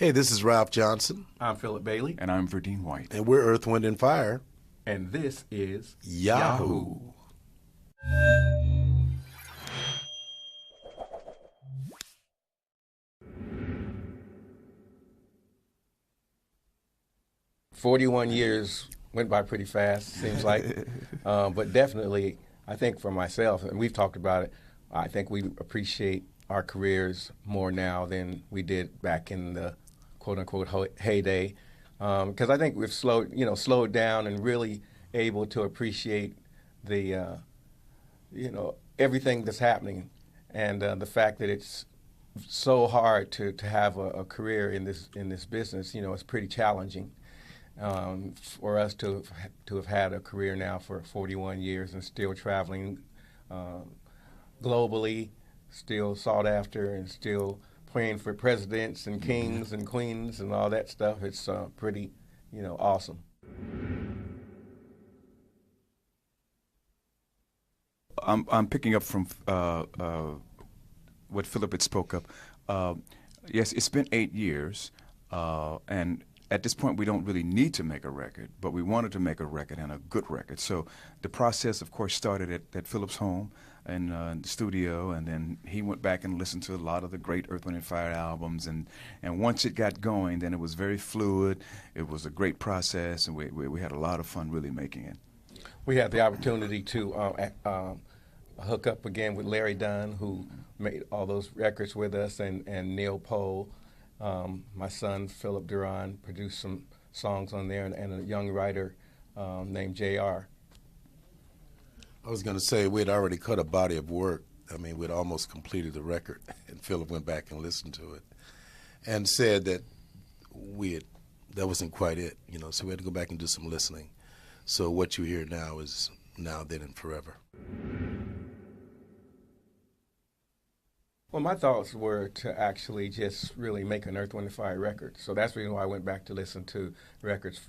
Hey, this is Ralph Johnson. I'm Philip Bailey. And I'm Verdine White. And we're Earth, Wind and Fire. And this is Yahoo. 41 years went by pretty fast, seems like. But definitely, I think for myself, and we've talked about it, I think we appreciate our careers more now than we did back in the quote-unquote heyday. Because I think we've slowed down and really able to appreciate the, everything that's happening, and the fact that it's so hard to have a career in this business. It's pretty challenging for us to have had a career now for 41 years and still traveling globally, still sought after, and still playing for presidents and kings and queens and all that stuff. It's pretty, awesome. I'm picking up from what Philip had spoke of. Yes, it's been 8 years, and at this point we don't really need to make a record, but we wanted to make a record, and a good record. So the process, of course, started at Philip's home in the studio, and then he went back and listened to a lot of the great Earth, Wind and Fire albums, and once it got going, then it was very fluid. It was a great process, and we had a lot of fun really making it. We had the opportunity to hook up again with Larry Dunn, who made all those records with us, and Neil Pohl. My son, Philip Duran, produced some songs on there, and a young writer named J.R. I was going to say we'd already cut a body of work. I mean, we'd almost completed the record, and Philip went back and listened to it and said that that wasn't quite it, so we had to go back and do some listening. So what you hear now is now, then, and forever. Well, my thoughts were to actually just really make an Earth, Wind and Fire record. So that's the reason why I went back to listen to records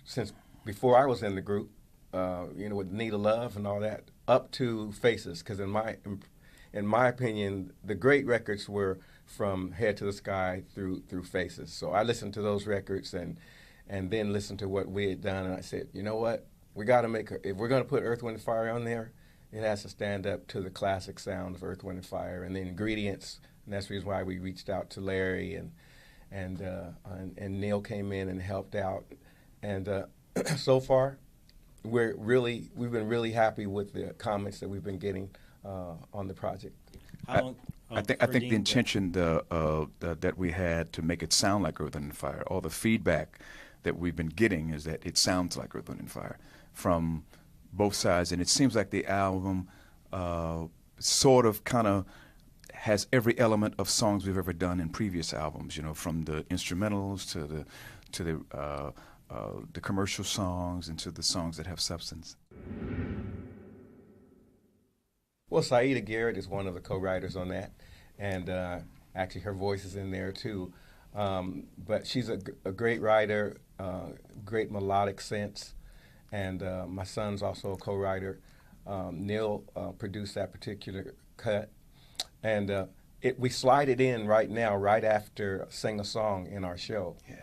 since before I was in the group, with Need of Love and all that, up to Faces. Because in my opinion, the great records were from Head to the Sky through Faces. So I listened to those records and then listened to what we had done, and I said, you know what, we got to if we're going to put Earth, Wind and Fire on there, it has to stand up to the classic sound of Earth, Wind and Fire and the ingredients. And that's the reason why we reached out to Larry and Neil came in and helped out. And so far, we've been really happy with the comments that we've been getting on the project. I think the intention that we had to make it sound like Earth, Wind and Fire, all the feedback that we've been getting is that it sounds like Earth, Wind and Fire from both sides, and it seems like the album sort of kind of has every element of songs we've ever done in previous albums, from the instrumentals to the commercial songs and to the songs that have substance. Well, Saida Garrett is one of the co-writers on that, and actually her voice is in there too. But she's a great writer, great melodic sense. And my son's also a co-writer. Neil produced that particular cut. And we slide it in right now, right after Sing a Song in our show. Yeah.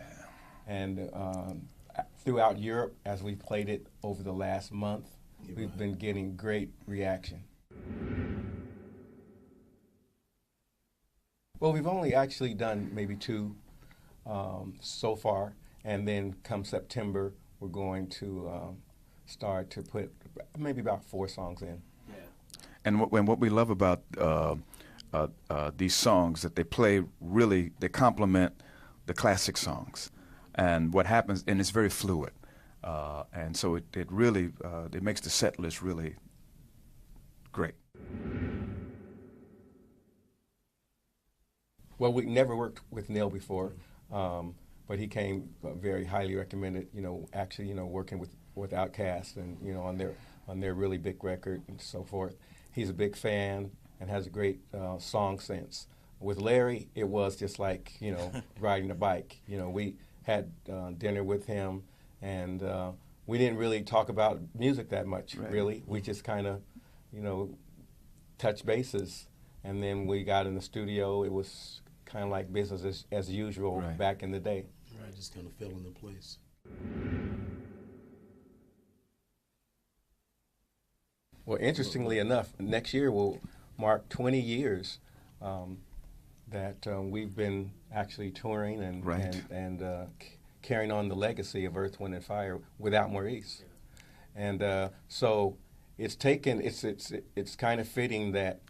And throughout Europe, as we played it over the last month, we've been getting great reaction. Well, we've only actually done maybe 2 so far. And then come September, we're going to start to put maybe about 4 songs in. Yeah. And what we love about these songs, that they play really, they complement the classic songs. And what happens, and it's very fluid. And so it really, it makes the set list really great. Well, we never worked with Neil before. But he came very highly recommended, actually, working with Outkast and, on their really big record and so forth. He's a big fan and has a great song sense. With Larry, it was just like, riding a bike. We had dinner with him, and we didn't really talk about music that much, right. Really. We just kind of, touched bases. And then we got in the studio. It was kind of like business as usual back in the day. Right, just kind of fell into place. Well, interestingly enough, next year will mark 20 years that we've been actually touring and carrying on the legacy of Earth, Wind and Fire without Maurice. And so it's kind of fitting that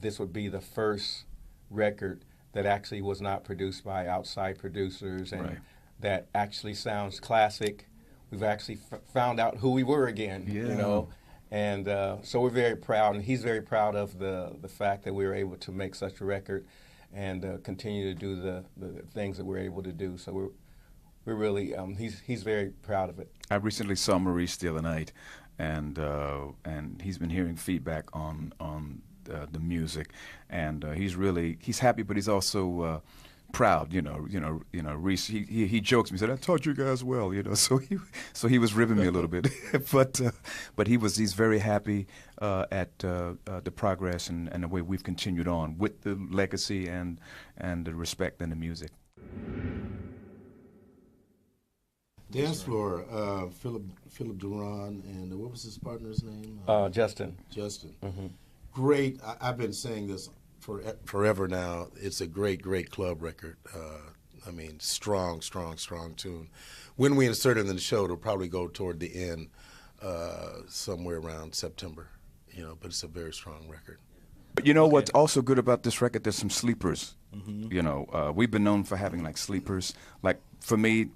this would be the first record that actually was not produced by outside producers and that actually sounds classic. We've actually found out who we were again, you know. And so we're very proud, and he's very proud of the fact that we were able to make such a record and continue to do the things that we're able to do. So we're really he's very proud of it. I recently saw Maurice the other night, and he's been hearing feedback on the music, and he's happy, but he's also proud, you know. Reese, he jokes me, said, "I taught you guys well," you know. So he was ribbing me a little bit, but he's very happy at the progress and the way we've continued on with the legacy and the respect and the music. Dance floor, Philip Duran, and what was his partner's name? Justin. Justin. Mm-hmm. Great. I've been saying this forever now. It's a great club record. I mean, strong tune. When we insert it in the show, it'll probably go toward the end, somewhere around September. You know, but it's a very strong record. But you know what's also good about this record? There's some sleepers. Mm-hmm. You know, we've been known for having like sleepers. Like for me,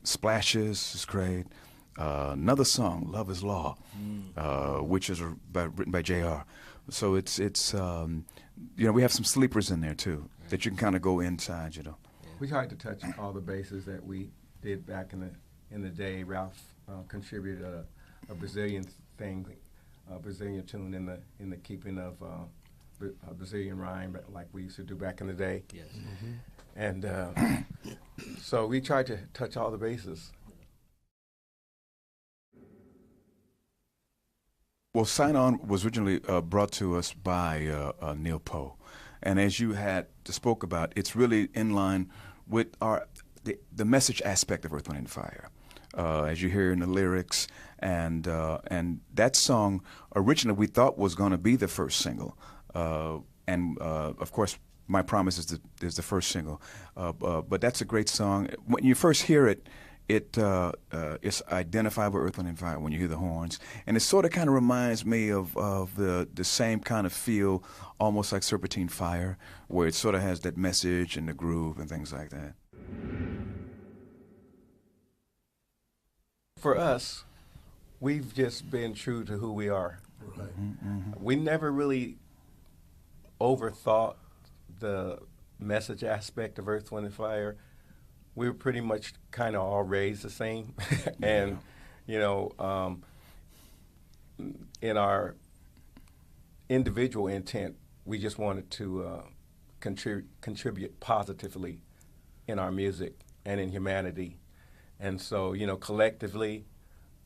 Splashes is great. Another song, Love is Law, which is written by J.R. So it's you know, we have some sleepers in there too that you can kind of go inside, you know. We tried to touch all the bases that we did back in the day. Ralph contributed a Brazilian thing, a Brazilian tune in the keeping of a Brazilian rhyme, like we used to do back in the day. Yes. Mm-hmm. And so we tried to touch all the bases. Well, Sign On was originally brought to us by Neil Poe, and as you had spoke about, it's really in line with the message aspect of Earth, Wind and Fire, as you hear in the lyrics, and that song originally we thought was going to be the first single, and of course, My Promise is the first single, but that's a great song. When you first hear it, it's identifiable Earth, Wind and Fire when you hear the horns, and it sort of kind of reminds me of the same kind of feel, almost like Serpentine Fire, where it sort of has that message and the groove and things like that. For us, we've just been true to who we are. Right. Mm-hmm. We never really overthought the message aspect of Earth, Wind and Fire. We were pretty much kind of all raised the same. And, you know, in our individual intent, we just wanted to contribute positively in our music and in humanity. And so, you know, collectively,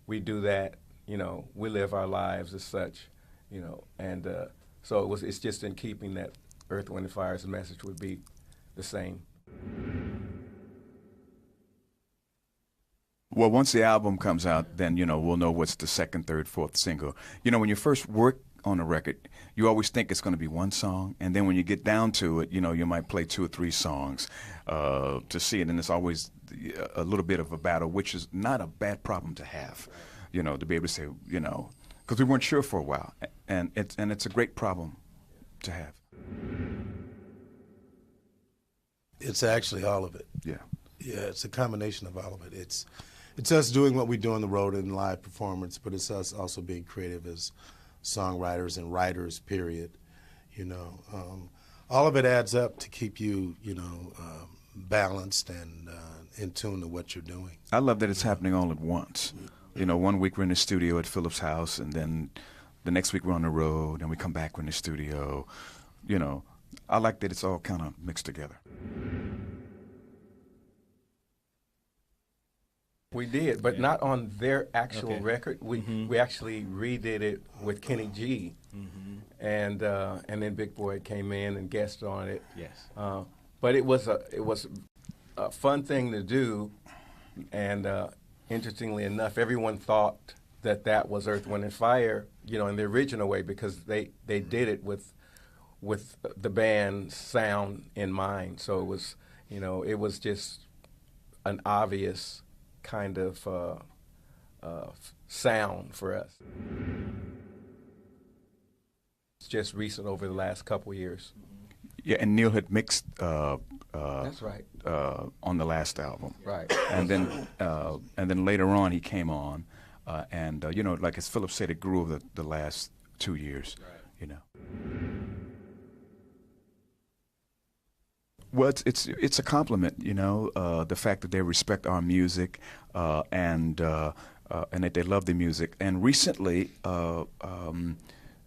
we do that. You know, we live our lives as such, you know. And so it's just in keeping that Earth, Wind and Fire's message would be the same. Well, once the album comes out, then, you know, we'll know what's the second, third, fourth single. You know, when you first work on a record, you always think it's going to be one song, and then when you get down to it, you know, you might play 2 or 3 songs to see it, and it's always a little bit of a battle, which is not a bad problem to have, you know, to be able to say, you know, because we weren't sure for a while, and it's a great problem to have. It's actually all of it. Yeah. Yeah, it's a combination of all of it. It's us doing what we do on the road in live performance, but it's us also being creative as songwriters and writers, period. You know, all of it adds up to keep you, you know, balanced and in tune to what you're doing. I love that it's happening all at once. You know, one week we're in the studio at Philip's house, and then the next week we're on the road, and we come back, we're in the studio. You know, I like that it's all kind of mixed together. We did, but Yeah. not on their actual Okay. record. We actually redid it with Kenny G, and then Big Boy came in and guested on it. Yes. But it was a fun thing to do, and interestingly enough, everyone thought that was Earth, Wind and Fire, in the original way, because they did it with the band's sound in mind. So it was just an obvious kind of sound for us. It's just recent over the last couple of years. Yeah, and Neil had mixed That's right. on the last album. Right. And then later on he came on, and like as Philip said, it grew over the last 2 years. Right. Well, it's a compliment, the fact that they respect our music, and that they love the music. And recently,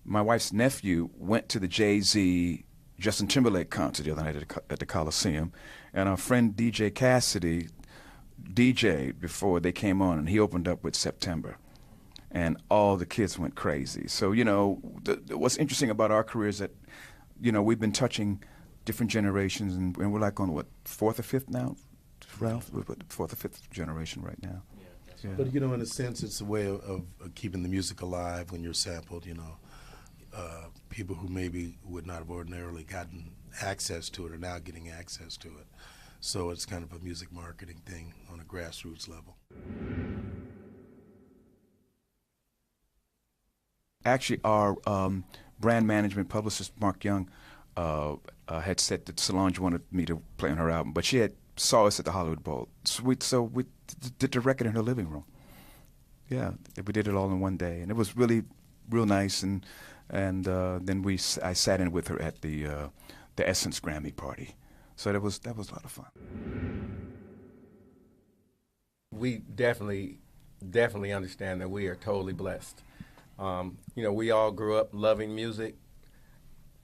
my wife's nephew went to the Jay-Z Justin Timberlake concert the other night at the Coliseum, and our friend DJ Cassidy DJ'd before they came on, and he opened up with September, and all the kids went crazy. So what's interesting about our career is that we've been touching different generations, and we're like on what, fourth or fifth now, Ralph? We're what, fourth or fifth generation right now. Yeah. But in a sense, it's a way of keeping the music alive when you're sampled. People who maybe would not have ordinarily gotten access to it are now getting access to it. So it's kind of a music marketing thing on a grassroots level. Actually, our brand management publicist, Mark Young, had said that Solange wanted me to play on her album, but she had saw us at the Hollywood Bowl. So we did the record in her living room. Yeah, we did it all in one day, and it was really real nice. And then I sat in with her at the Essence Grammy party. So that was a lot of fun. We definitely understand that we are totally blessed. We all grew up loving music.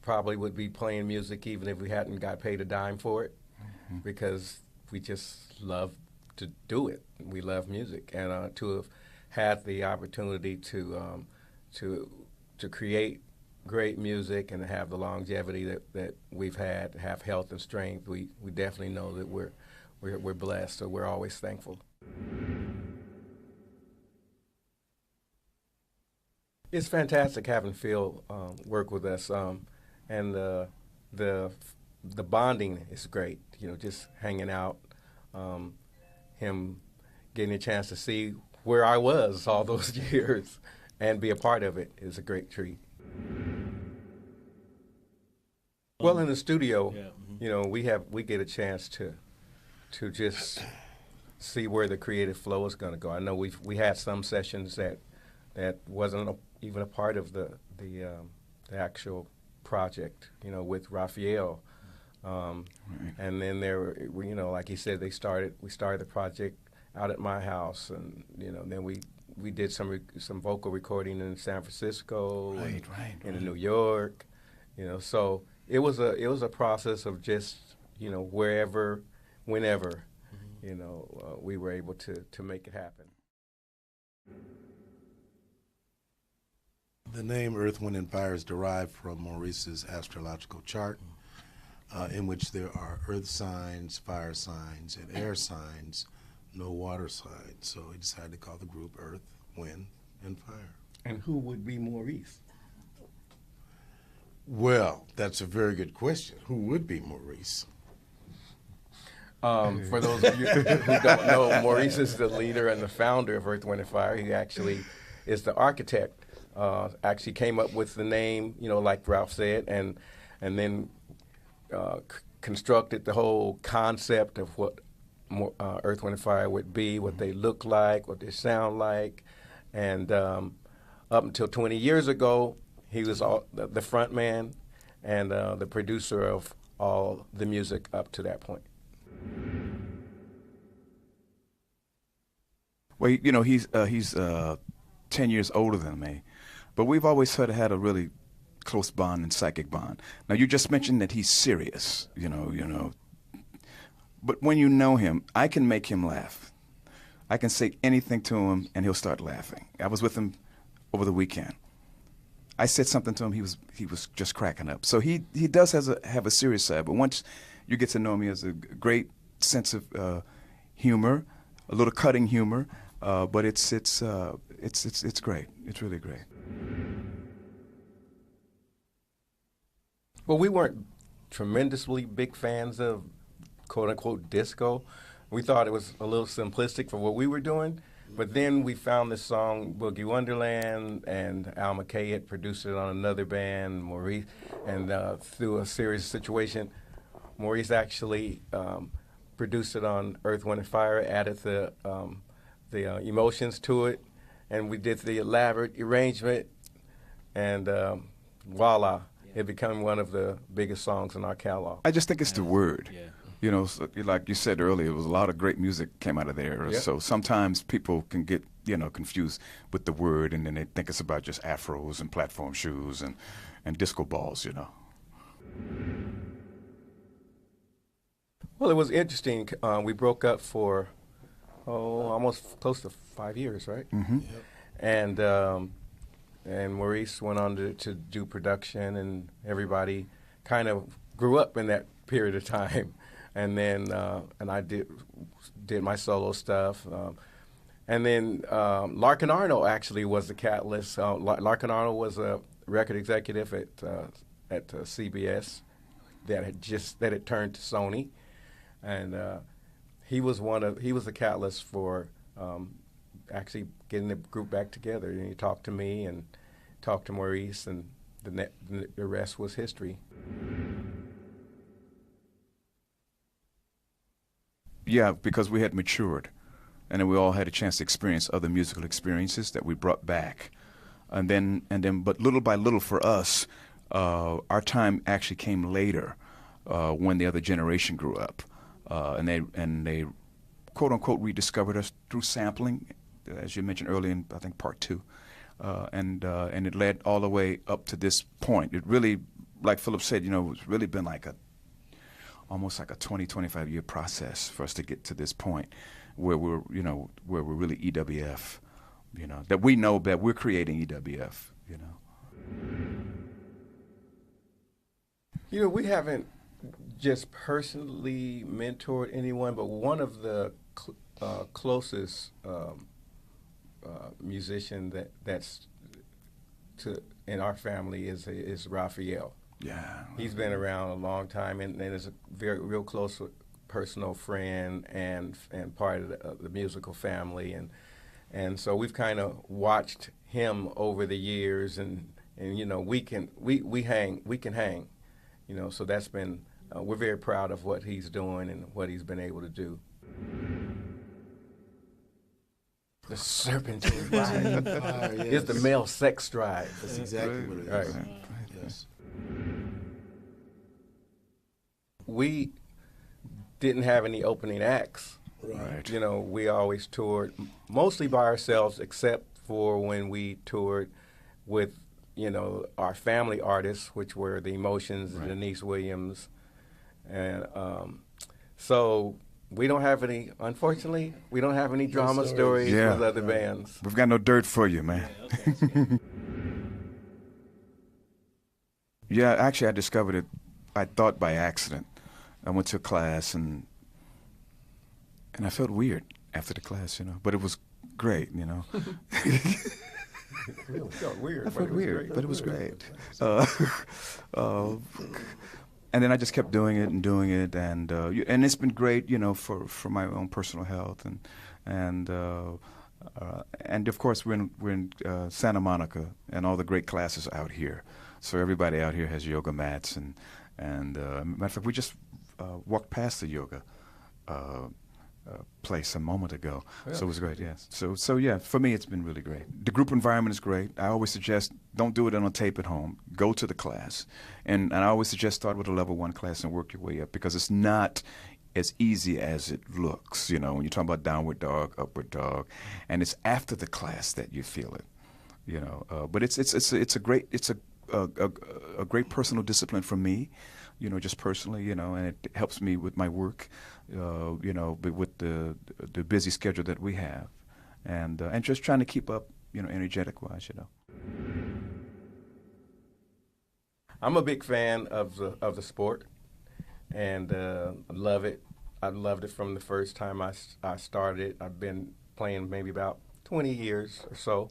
Probably would be playing music even if we hadn't got paid a dime for it, because we just love to do it. We love music, and to have had the opportunity to create great music and to have the longevity that we've had, to have health and strength, we definitely know that we're blessed. So we're always thankful. It's fantastic having Phil work with us. And the bonding is great. Just hanging out, him getting a chance to see where I was all those years and be a part of it is a great treat. Well, in the studio, we get a chance to just see where the creative flow is going to go. I know we had some sessions that wasn't even a part of the actual project, with Raphael, Right. and then there were, like he said, we started the project out at my house, and then we did some vocal recording in San Francisco, Right. in New York, so it was a process of just wherever, whenever, we were able to make it happen. The name Earth, Wind, and Fire is derived from Maurice's astrological chart, in which there are earth signs, fire signs, and air signs, no water signs. So he decided to call the group Earth, Wind, and Fire. And who would be Maurice? Well, that's a very good question. Who would be Maurice? For those of you who don't know, Maurice is the leader and the founder of Earth, Wind, and Fire. He actually is the architect. Actually came up with the name, like Ralph said, and then constructed the whole concept of what Earth, Wind, and Fire would be, what they look like, what they sound like. And up until 20 years ago, he was the front man and the producer of all the music up to that point. Well, he's 10 years older than me, but we've always sort of had a really close bond and psychic bond. Now, you just mentioned that he's serious, but when you know him, I can make him laugh. I can say anything to him and he'll start laughing. I was with him over the weekend. I said something to him, he was just cracking up. So he does have a serious side, but once you get to know him, he has a great sense of humor, a little cutting humor, but it's great. It's really great. Well, we weren't tremendously big fans of quote-unquote disco. We thought it was a little simplistic for what we were doing. But then we found this song, Boogie Wonderland, and Al McKay had produced it on another band, Maurice. And through a serious situation, Maurice actually produced it on Earth, Wind and Fire, added the emotions to it, and we did the elaborate arrangement, and voila. It became one of the biggest songs in our catalog. I just think it's the word. Yeah. You know, so, like you said earlier, it was a lot of great music came out of there. Yeah. So sometimes people can get, confused with the word, and then they think it's about just afros and platform shoes and disco balls, Well, it was interesting. We broke up for, almost close to 5 years, right? Mm-hmm. Yep. And Maurice went on to do production, and everybody kind of grew up in that period of time. And then and I did my solo stuff. And then Larkin Arnold actually was the catalyst. Larkin Arnold was a record executive at CBS that had turned to Sony, and he was the catalyst for actually getting the group back together. And he talked to me and talked to Maurice, and the rest was history. Yeah, because we had matured, and then we all had a chance to experience other musical experiences that we brought back, and then, but little by little for us, our time actually came later, when the other generation grew up, and they quote unquote rediscovered us through sampling, as you mentioned earlier in I think part 2, and it led all the way up to this point. It really, like Philip said, it's really been like almost like a 20-25 year process for us to get to this point where we're really EWF, that we know that we're creating EWF, We haven't just personally mentored anyone, but one of the closest musician that's in our family is Raphael. Yeah, he's been around a long time, and is a real close personal friend and part of the musical family, and so we've kind of watched him over the years, and we can hang, so that's been we're very proud of what he's doing and what he's been able to do. The Serpentine Drive is the male sex drive. That's exactly what it is. Right. Yes. We didn't have any opening acts. right. We always toured mostly by ourselves, except for when we toured with, our family artists, which were the Emotions, Right. Denise Williams. And so we don't have any, unfortunately, we don't have any drama stories Yeah. with other bands. We've got no dirt for you, man. Yeah, actually, I discovered it, I thought by accident. I went to a class, and I felt weird after the class, but it was great, It really felt weird. I felt weird, but it was great. And then I just kept doing it, and it's been great, for my own personal health, and of course we're in Santa Monica, and all the great classes out here. So everybody out here has yoga mats, and matter of fact, we just walked past the yoga place a moment ago. Yeah. So it was great, yes. So yeah, for me it's been really great. The group environment is great. I always suggest don't do it on a tape at home. Go to the class. And I always suggest start with a level 1 class and work your way up, because it's not as easy as it looks, when you're talking about downward dog, upward dog, and it's after the class that you feel it, But it's a great personal discipline for me. just personally, and it helps me with my work, but with the busy schedule that we have, and just trying to keep up, energetic wise. I'm a big fan of the sport, and love it. I loved it from the first time I started. I've been playing maybe about 20 years or so.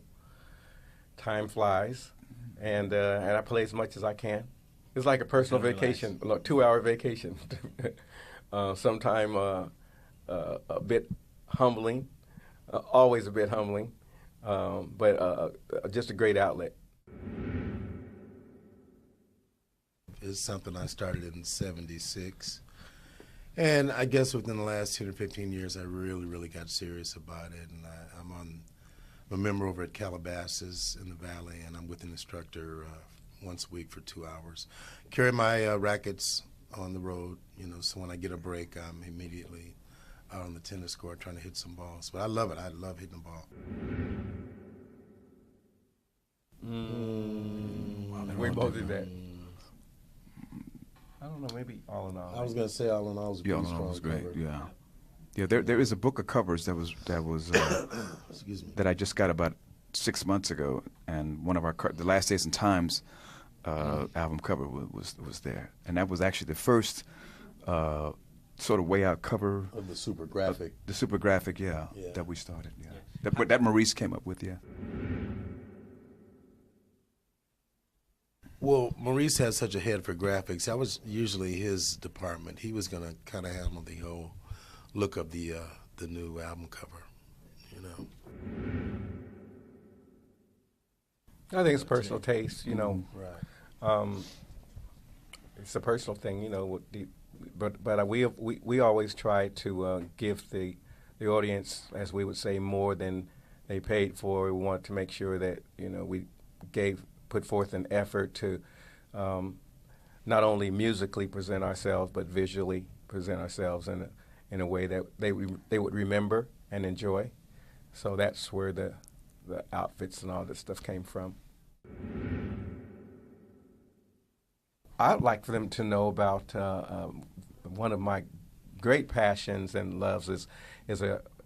Time flies, and I play as much as I can. It's like a personal vacation, a 2-hour vacation. Sometime a bit humbling, always a bit humbling, but just a great outlet. It's something I started in '76. And I guess within the last 10 or 15 years, I really, really got serious about it. And I'm a member over at Calabasas in the Valley, and I'm with an instructor once a week for 2 hours. Carry my rackets on the road, so when I get a break, I'm immediately out on the tennis court trying to hit some balls. But I love it. I love hitting the ball. We both did that. I don't know, maybe All in All. I was going to say All in All was a pretty strong was great. cover. Yeah. There is a book of covers that was Excuse me. that I just got about 6 months ago, and one of the Last Days and Times album cover was there, and that was actually the first sort of way out cover Of the super graphic. the super graphic, Yeah. that we started. That Maurice came up with. Well, Maurice has such a head for graphics. That was usually his department. He was going to kind of handle the whole look of the new album cover, I think it's personal taste, Right. It's a personal thing, but we always try to give the audience, as we would say, more than they paid for. We want to make sure that we put forth an effort to not only musically present ourselves, but visually present ourselves in a way that they would remember and enjoy. So that's where the outfits and all this stuff came from. I'd like for them to know about one of my great passions and loves is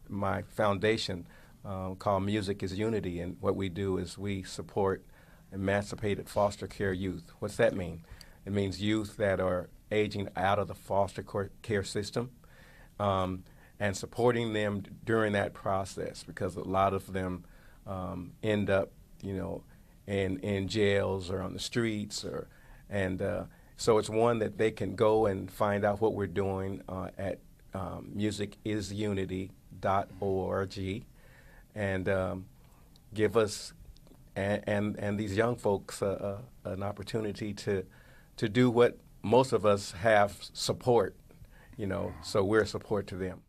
my foundation called Music is Unity, and what we do is we support emancipated foster care youth. What's that mean? It means youth that are aging out of the foster care system, and supporting them during that process, because a lot of them end up, in jails or on the streets, so it's one that they can go and find out what we're doing at musicisunity.org, and give us and these young folks an opportunity to do what most of us have: support. So we're a support to them.